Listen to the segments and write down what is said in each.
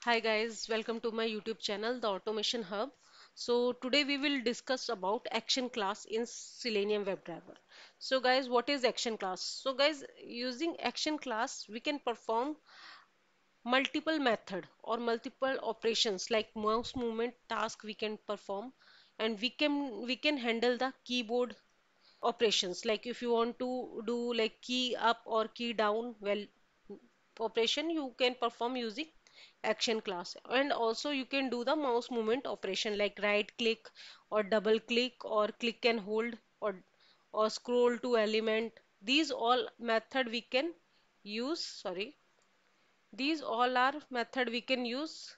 Hi guys, welcome to my YouTube channel, The Automation Hub. So today we will discuss about action class in Selenium WebDriver. So guys, what is action class? So guys, using action class, we can perform multiple method or multiple operations like mouse movement task we can perform, and we can handle the keyboard operations like if you want to do like key up or key down well operation you can perform using action class, and also you can do the mouse movement operation like right click or double click or click and hold or scroll to element. These all method we can use, sorry, these all are method we can use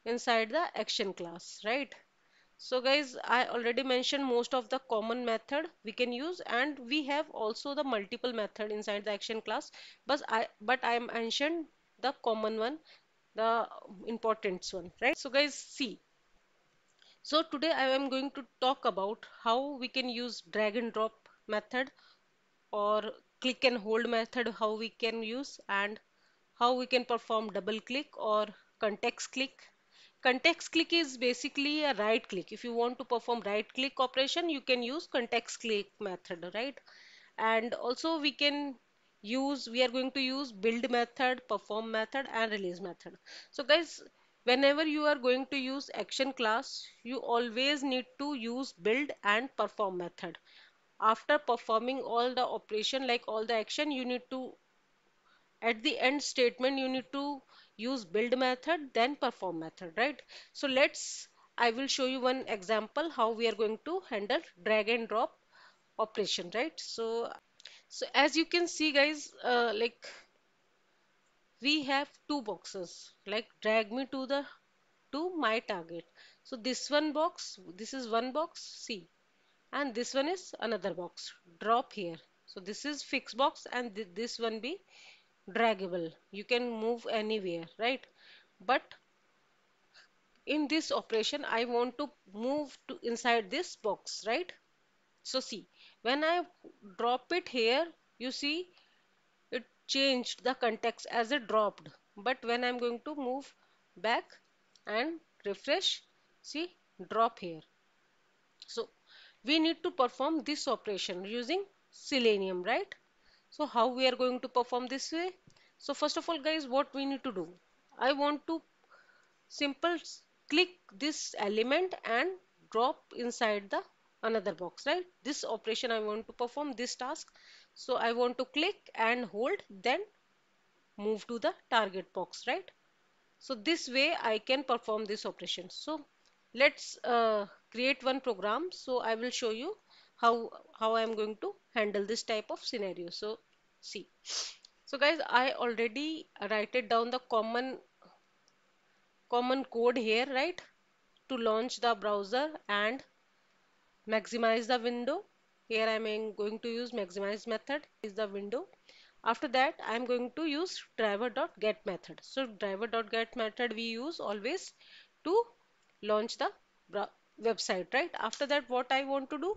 inside the action class, right? So guys, I already mentioned most of the common method we can use, and we have also the multiple method inside the action class. But I mentioned the common one, the important one, right? So guys, see. So today I am going to talk about how we can use drag and drop method or click and hold method, how we can use, and how we can perform double click or context click. Context click is basically a right click. If you want to perform right click operation, you can use context click method, right? And also we are going to use build method, perform method, and release method. So guys, whenever you are going to use action class, you always need to use build and perform method. After performing all the operation, like all the action, you need to, at the end statement, you need to use build method then perform method, right? So I will show you one example how we are going to handle drag and drop operation, right? So as you can see guys, like we have two boxes like drag me to my target. So this is one box, see, and this one is another box, drop here. So this is fixed box, and this one be draggable, you can move anywhere, right? But in this operation I want to move to inside this box, right? So see, when I drop it here, you see it changed the context as it dropped. But when I'm going to move back and refresh, see, drop here. So we need to perform this operation using Selenium, right? So how we are going to perform this way? So first of all guys, what we need to do? I want to simple click this element and drop inside the another box, right? This operation I want to perform this task. So I want to click and hold, then move to the target box, right? So this way I can perform this operation. So let's create one program. So I will show you how I am going to handle this type of scenario. So see. So guys, I already write it down the common code here, right? To launch the browser and maximize the window. Here I am going to use maximize method is the window. After that I am going to use driver.get method. So driver.get method we use always to launch the website, right? After that what I want to do?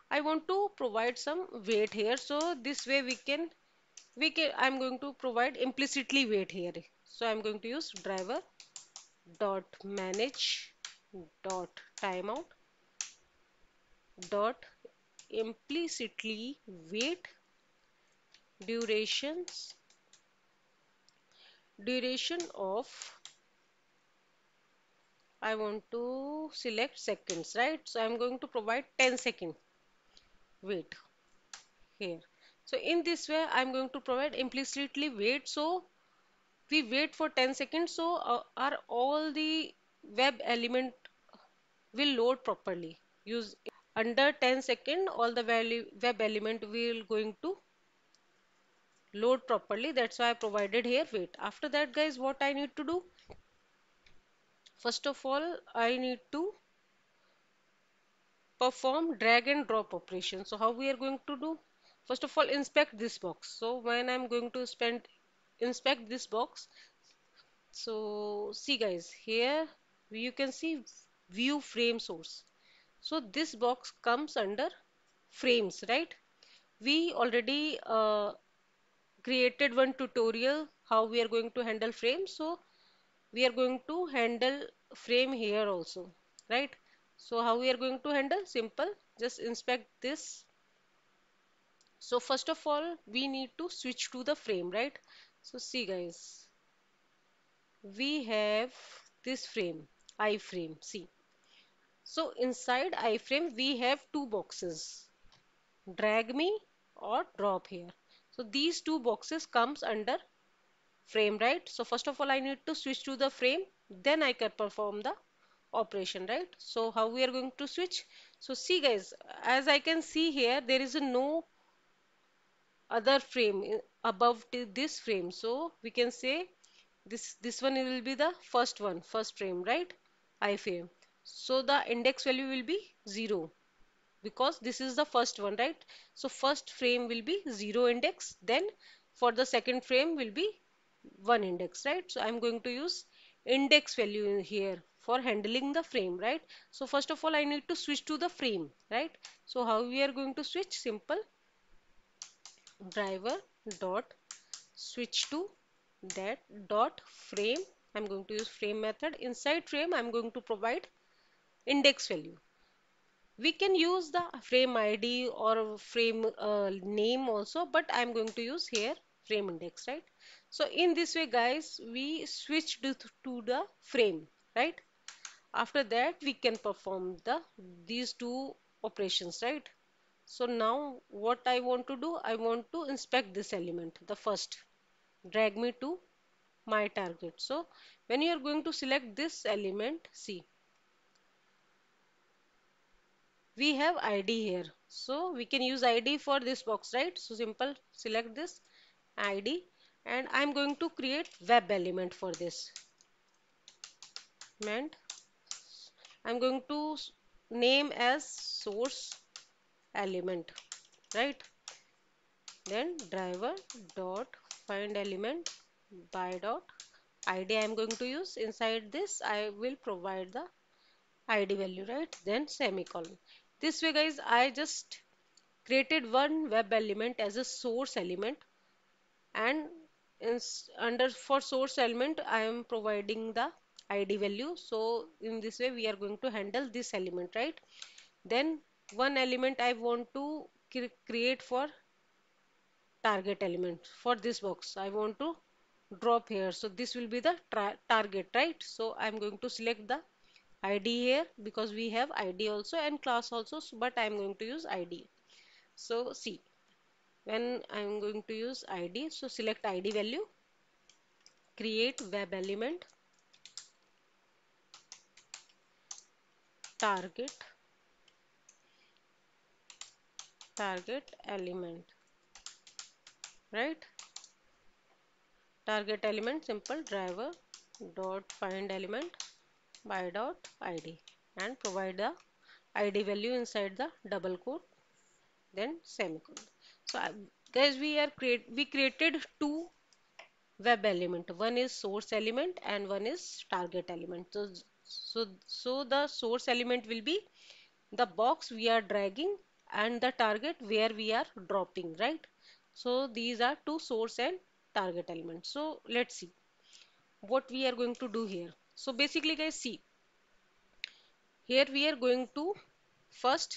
I want to provide some weight here. So this way we can I'm going to provide implicitly weight here. So I'm going to use driver dot manage dot timeout dot implicitly weight durations duration of, I want to select seconds, right? So I'm going to provide 10-second wait here. So in this way I'm going to provide implicitly wait. So we wait for 10 seconds, so our all the web element will load properly. Use under 10 second all the value web element will going to load properly. That's why I provided here wait. After that guys, what I need to do? First of all, I need to perform drag and drop operation. So how we are going to do? First of all, inspect this box. So when I'm going to inspect this box, so see guys, here you can see view frame source. So this box comes under frames, right? We already created one tutorial how we are going to handle frames. So we are going to handle frame here also, right? So how we are going to handle? Simple, just inspect this. So first of all, we need to switch to the frame, right? So see guys, we have this frame, iframe, see. So inside iframe, we have two boxes, drag me or drop here. So these two boxes comes under frame, right? So first of all, I need to switch to the frame, then I can perform the operation, right? So how we are going to switch? So see guys, as I can see here, there is a no other frame above this frame. So we can say this one will be the first one, first frame, right? I frame. So the index value will be 0 because this is the first one, right? So first frame will be 0 index, then for the second frame will be 1 index, right? So I'm going to use index value in here for handling the frame, right? So first of all, I need to switch to the frame, right? So how we are going to switch? Simple, driver dot switch to that dot frame. I'm going to use frame method. Inside frame, I'm going to provide index value. We can use the frame ID or frame name also, but I'm going to use here frame index, right? So in this way, guys, we switched to the frame, right? After that, we can perform these two operations, right? So now what I want to do, I want to inspect this element, the first, drag me to my target. So when you are going to select this element, see, we have ID here. So we can use ID for this box, right? So simple, select this ID and I'm going to create web element for this. And I'm going to name as source element, right? Then driver dot find element by dot ID I'm going to use. Inside this, I will provide the ID value, right? Then semicolon. This way, guys, I just created one web element as a source element, and under for source element I am providing the ID value. So in this way we are going to handle this element, right? Then one element I want to create for target element for this box. I want to drop here. So this will be the target, right? So I'm going to select the ID here because we have ID also and class also, but I'm going to use ID. So see, when I'm going to use ID, so select ID value, create web element, target, target element, right? Target element, simple, driver dot find element by dot ID and provide the ID value inside the double quote, then semicolon. So guys, we created two web element. One is source element and one is target element. So the source element will be the box we are dragging and the target where we are dropping, right? So these are two source and target elements. So let's see what we are going to do here. So basically, guys, see, here we are going to first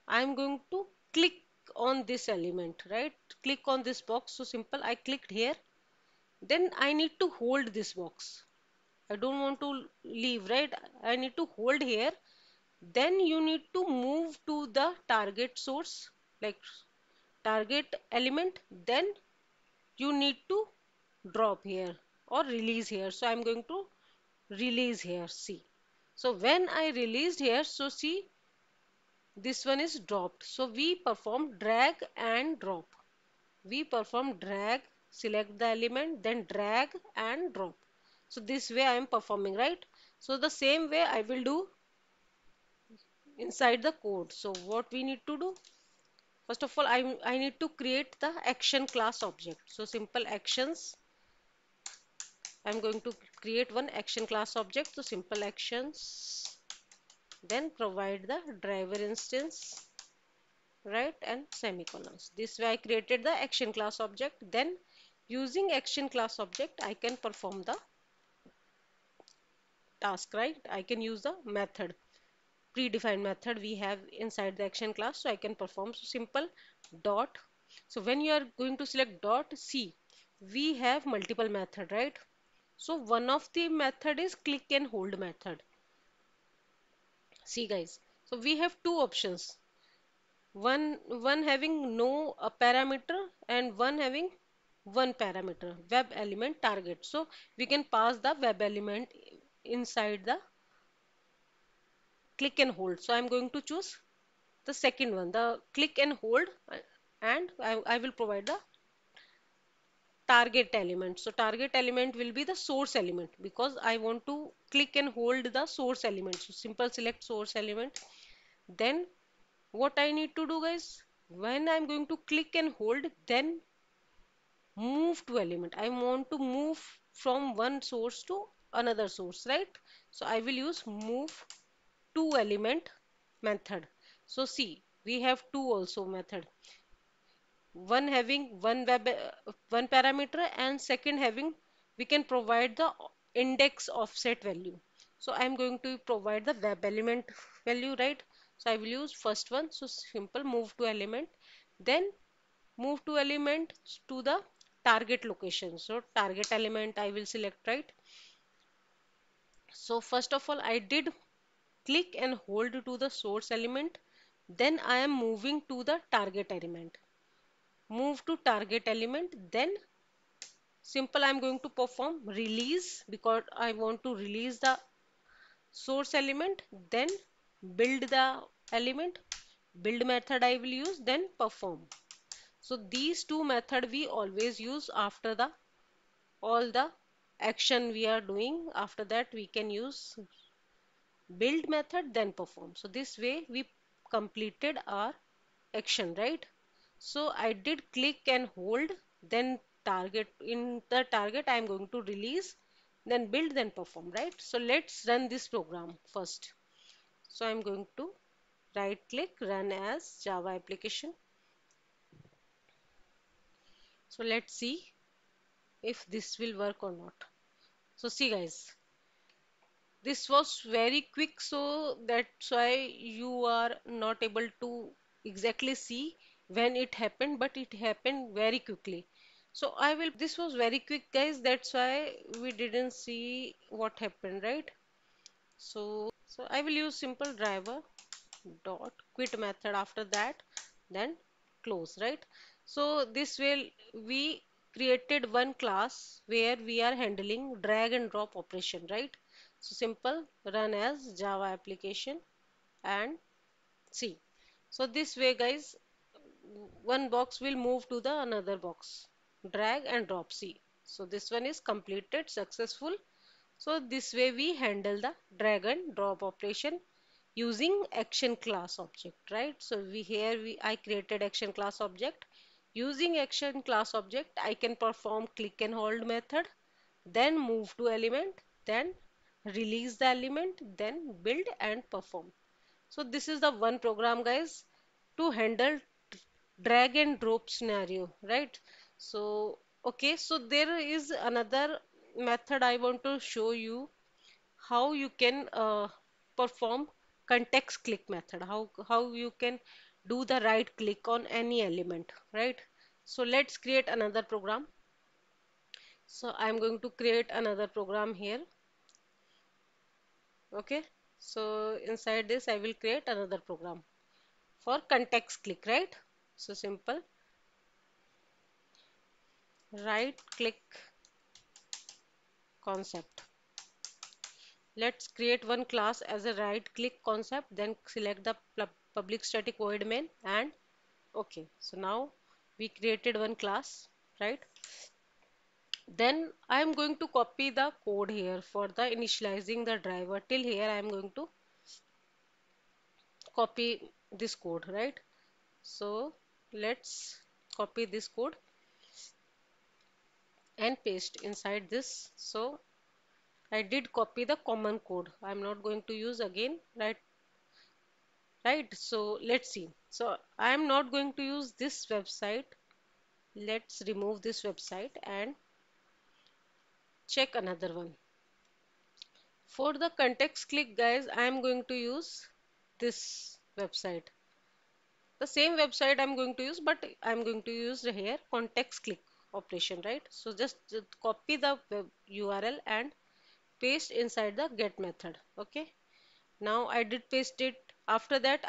I'm going to click on this element, right? Click on this box. So simple, I clicked here. Then I need to hold this box. I don't want to leave, right? I need to hold here. Then you need to move to the target source, like target element. Then you need to drop here or release here. So I'm going to release here. See. So when I released here, so see, this one is dropped. So we perform drag and drop. We perform drag, select the element, then drag and drop. So this way I am performing, right? So the same way I will do inside the code. So what we need to do? First of all, I need to create the action class object. So simple actions. I'm going to create one action class object. So simple actions. Then provide the driver instance, right, and semicolons. This way I created the action class object. Then using action class object, I can perform the task, right? I can use the method, predefined method we have inside the action class, so I can perform. So simple dot. So when you are going to select dot, see, we have multiple method, right? So one of the method is click and hold method. See guys, so we have two options. One having no parameter and one having one parameter, web element target. So we can pass the web element inside the click and hold. So I'm going to choose the second one, the click and hold, and I will provide the target element. So target element will be the source element because I want to click and hold the source element. So simple select source element. Then what I need to do guys, when I'm going to click and hold, then move to element. I want to move from one source to another source, right? So I will use move to element method. So see, we have two also method. One having one parameter and second having, we can provide the index offset value. So I'm going to provide the web element value, right? So I will use first one. So simple move to element, then move to element to the target location. So target element I will select, right? So first of all I did click and hold to the source element, then I am moving to the target element. Move to target element, then simple I'm going to perform release because I want to release the source element, then build the element, build method I will use, then perform. So these two method we always use after the all the action we are doing. After that we can use build method then perform. So this way we completed our action, right? So I did click and hold, then target, in the target I am going to release, then build, then perform, right? So let's run this program first. So I'm going to right click, run as Java application. So let's see if this will work or not. So see guys, this was very quick, so that's why you are not able to exactly see when it happened, but it happened very quickly. So I will, this was very quick guys, that's why we didn't see what happened, right? So I will use simple driver dot quit method after that, then close, right? So this way we created one class where we are handling drag and drop operation, right? So simple run as Java application and see. So this way guys, one box will move to the another box, drag and drop, see. So this one is completed successful. So this way we handle the drag and drop operation using action class object, right? So I created action class object. Using action class object, I can perform click and hold method, then move to element, then release the element, then build and perform. So this is the one program guys to handle drag and drop scenario, right? So okay, so there is another method I want to show you how you can perform context click method, how you can do the right click on any element, right? So let's create another program. So I'm going to create another program here. Okay, so inside this I will create another program for context click, right? So simple right click concept. Let's create one class as a right click concept, then select the public static void main and okay. So now we created one class, right? Then I am going to copy the code here for the initializing the driver. Till here I am going to copy this code, right? So let's copy this code and paste inside this. So I did copy the common code. I'm not going to use again, right? So let's see. So I'm not going to use this website. Let's remove this website and check another one. For the context click, guys, I am going to use this website. The same website I'm going to use, but I'm going to use here context click operation, right? So just copy the web URL and paste inside the get method. Okay. Now I did paste it. After that,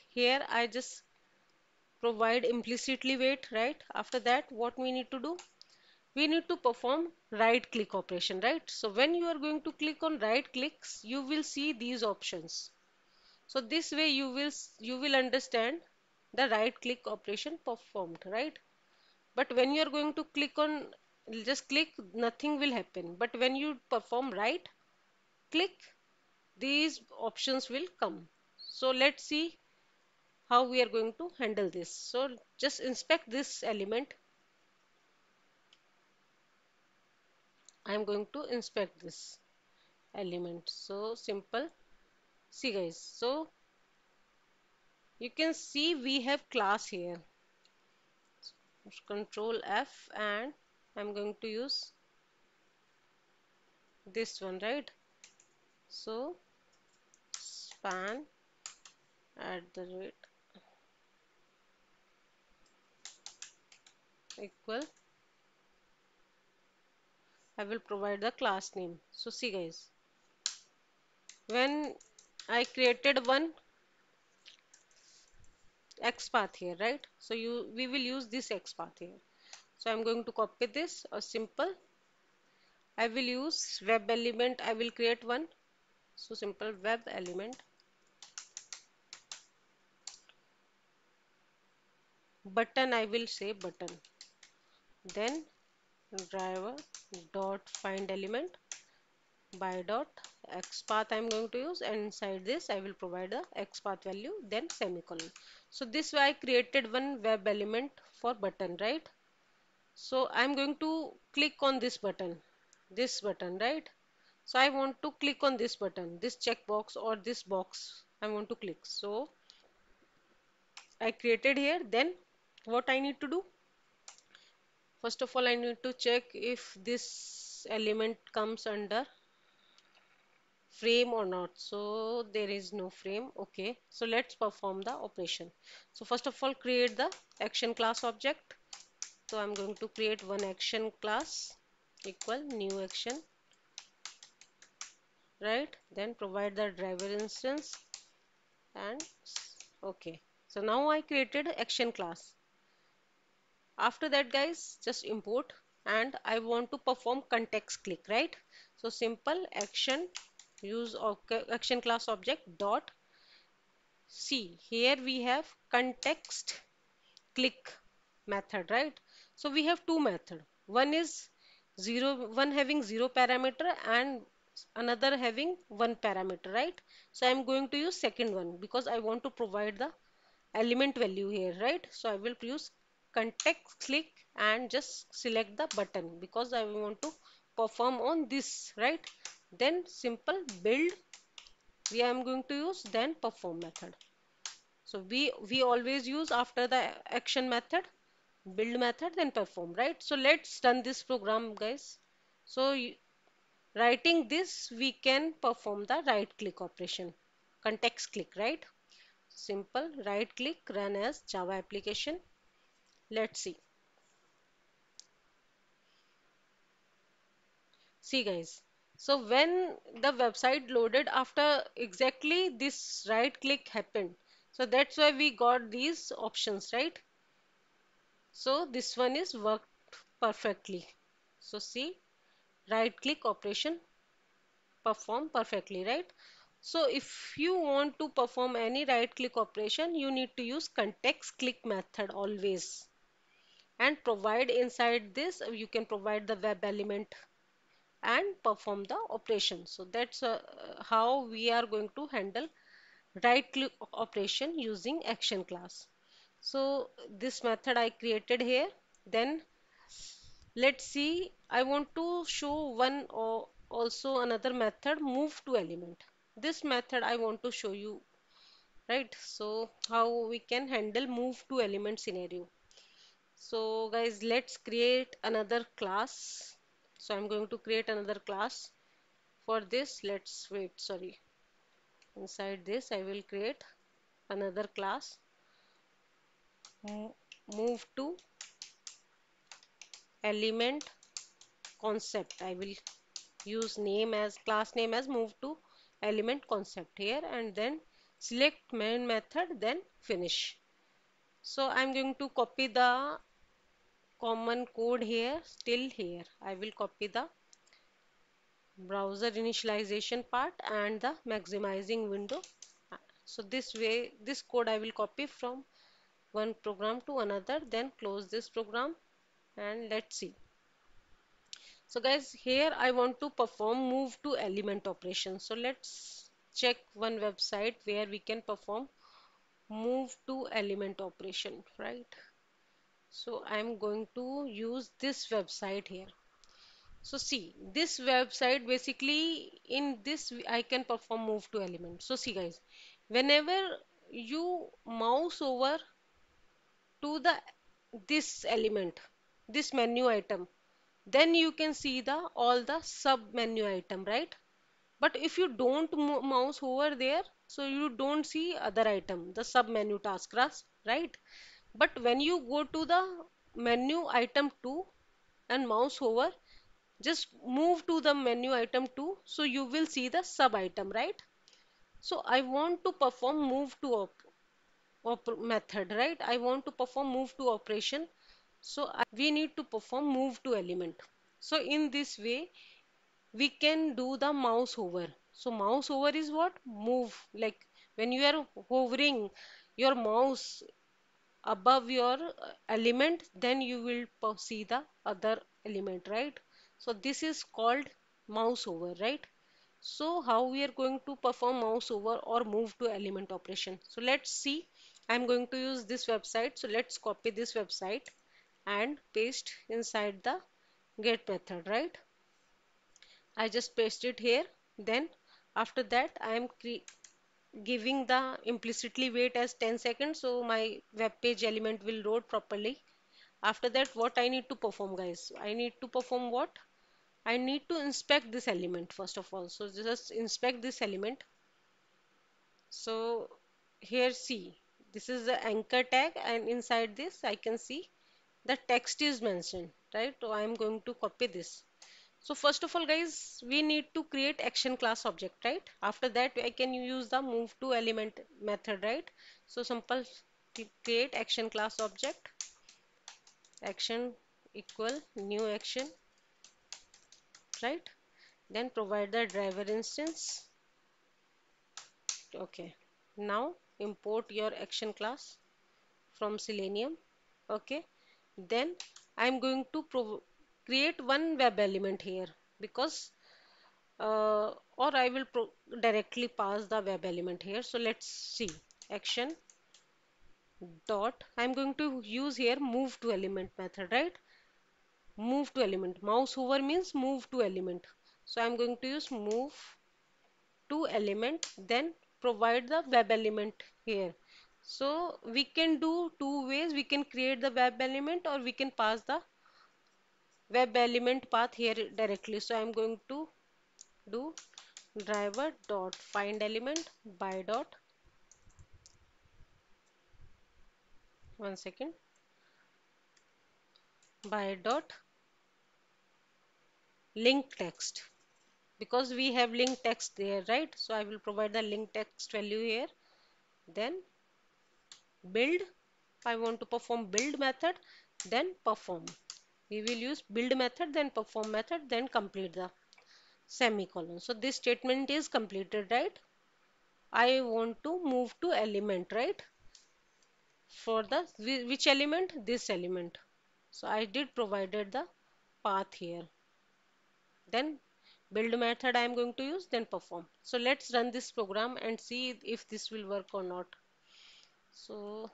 here I just provide implicitly wait, right? After that, what we need to do? We need to perform right click operation, right? So when you are going to click on right clicks, you will see these options. So this way you will understand the right click operation performed, right? But when you are going to click on just click, nothing will happen. But when you perform right click, these options will come. So let's see how we are going to handle this. So just inspect this element. I am going to inspect this element. So simple. See guys, so you can see we have class here. Control F, and I'm going to use this one, right? So span at the rate equal, I will provide the class name. So see guys, when I created one XPath here, right? So we will use this XPath here. So I'm going to copy this, a simple. I will use web element. I will create one. So simple web element button. I will say button. Then driver dot find element by dot XPath I'm going to use, and inside this I will provide the XPath value, then semicolon. So this way I created one web element for button, right? So I'm going to click on this button, right? So I want to click on this button, this checkbox or this box I want to click. So I created here. Then what I need to do? First of all, I need to check if this element comes under frame or not. So there is no frame. Okay, so let's perform the operation. So first of all, create the action class object. So I'm going to create one action class equal new action, right? Then provide the driver instance, and okay. So now I created action class. After that, guys, just import, and I want to perform context click, right? So simple action use of action class object dot see, here we have context click method, right? So we have two method. One is one having zero parameter and another having one parameter, right? So I'm going to use second one because I want to provide the element value here, right? So I will use context click and just select the button because I want to perform on this, right? Then simple build we am going to use, then perform method. So we always use after the action method, build method, then perform, right? So let's run this program, guys. So writing this, we can perform the right click operation, context click, right? Simple right click, run as Java application. Let's see. See, guys. So when the website loaded, after exactly this right click happened. So that's why we got these options, right? So this one is worked perfectly. So see, right click operation perform perfectly, right? So if you want to perform any right click operation, you need to use context click method always, and provide inside this you can provide the web element and perform the operation. So that's how we are going to handle right click operation using action class. So this method I created here. Then let's see, I want to show one or also another method, move to element. This method I want to show you, right? So how we can handle move to element scenario. So guys, let's create another class. So I'm going to create another class for this, let's wait, sorry. Inside this, I will create another class. Mo- Move to element concept. I will use name as class name as move to element concept here, and then select main method, then finish. So I'm going to copy the common code here, still here. I will copy the browser initialization part and the maximizing window. So this way, this code I will copy from one program to another, then close this program and let's see. So guys, here I want to perform move to element operation. So let's check one website where we can perform move to element operation, right? So I'm going to use this website here. So see, this website basically in this I can perform move to element. So see guys, whenever you mouse over to the this element, this menu item, then you can see the all the sub menu item, right? But if you don't mouse over there, so you don't see other item, the sub menu task, right? But when you go to the menu item 2 and mouse over, just move to the menu item 2, so you will see the sub item, right? So I want to perform move to method, right? I want to perform move to operation. So we need to perform move to element. So in this way, we can do the mouse over. So mouse over is what? Move. Like when you are hovering your mouse above your element, then you will see the other element, right? So this is called mouse over, right? So how we are going to perform mouse over or move to element operation? So let's see. I'm going to use this website. So let's copy this website and paste inside the get method, right? I just paste it here. Then after that I am giving the implicitly wait as 10 seconds, so my web page element will load properly. After that, what I need to perform, guys? I need to perform what? I need to inspect this element first of all. So just inspect this element. So here see, this is the anchor tag, and inside this I can see the text is mentioned, right? So I am going to copy this. So first of all, guys, we need to create action class object, right? After that, I can use the move to element method, right? So simple create action class object, action equal new action, right? Then provide the driver instance. Okay. Now import your action class from Selenium. Okay. Then I'm going to create one web element here because or I will directly pass the web element here. So let's see action dot. I'm going to use here move to element method, right? Move to element. Mouse over means move to element. So I'm going to use move to element, then provide the web element here. So we can do two ways. We can create the web element or we can pass the web element path here directly. So I'm going to do driver dot find element by dot, one second, by dot link text, because we have link text there, right? So I will provide the link text value here. Then build, I want to perform build method, then perform. We will use build method, then perform method, then complete the semicolon. So this statement is completed, right? I want to move to element, right? For the which element? This element. So I did provided the path here. Then build method I am going to use, then perform. So let's run this program and see if this will work or not. So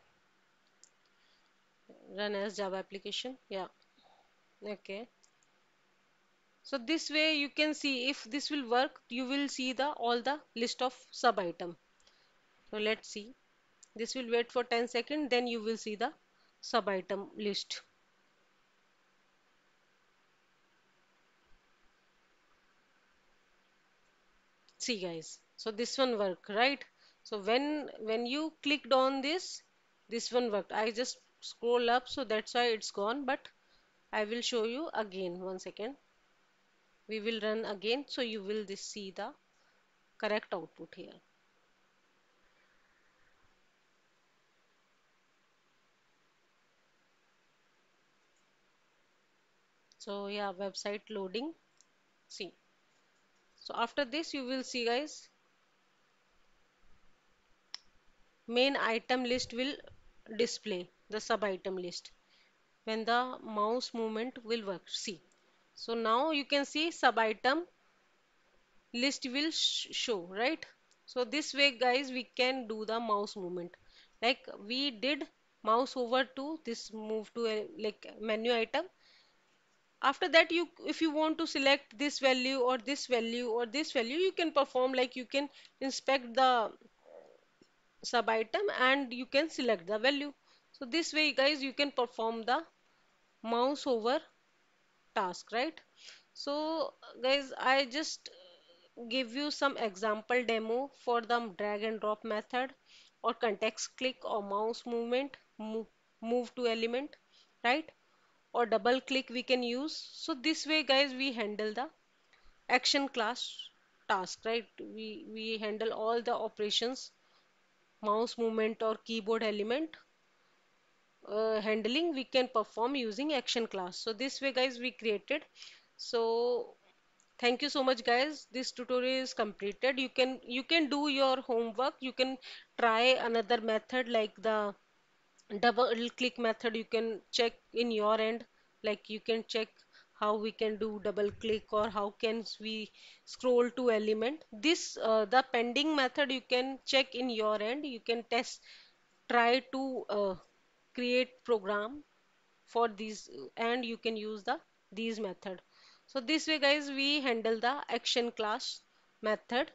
run as Java application. Yeah. Okay. So this way you can see if this will work, you will see the all the list of sub item. So let's see. This will wait for 10 seconds, then you will see the sub item list. See guys, so this one worked, right? So when you clicked on this one worked. I just scroll up, so that's why it's gone. But I will show you again. 1 second. We will run again, so you will this see the correct output here. So yeah, website loading. See. So after this, you will see guys, main item list will display the sub item list when the mouse movement will work. See. So now you can see sub item list will show, right? So this way guys we can do the mouse movement, like we did mouse over to this move to a like menu item. After that, you if you want to select this value or this value or this value, you can perform, like you can inspect the sub item and you can select the value. So this way guys you can perform the mouse over task, right? So guys, I just give you some example demo for the drag and drop method, or context click, or mouse movement, move to element, right? Or double click we can use. So this way guys we handle the action class task, right? We handle all the operations, mouse movement or keyboard element handling we can perform using action class. So this way guys we created. So thank you so much guys. This tutorial is completed. You can do your homework. You can try another method like the double click method. You can check in your end. Like you can check how we can do double click, or how can we scroll to element. This the pending method you can check in your end. You can test, try to create program for these, and you can use the these method. So this way guys we handle the action class method.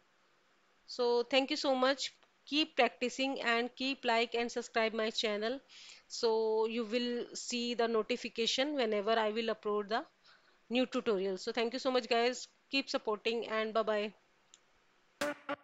So thank you so much. Keep practicing and keep like and subscribe my channel, so you will see the notification whenever I will upload the new tutorial. So thank you so much guys. Keep supporting and bye bye.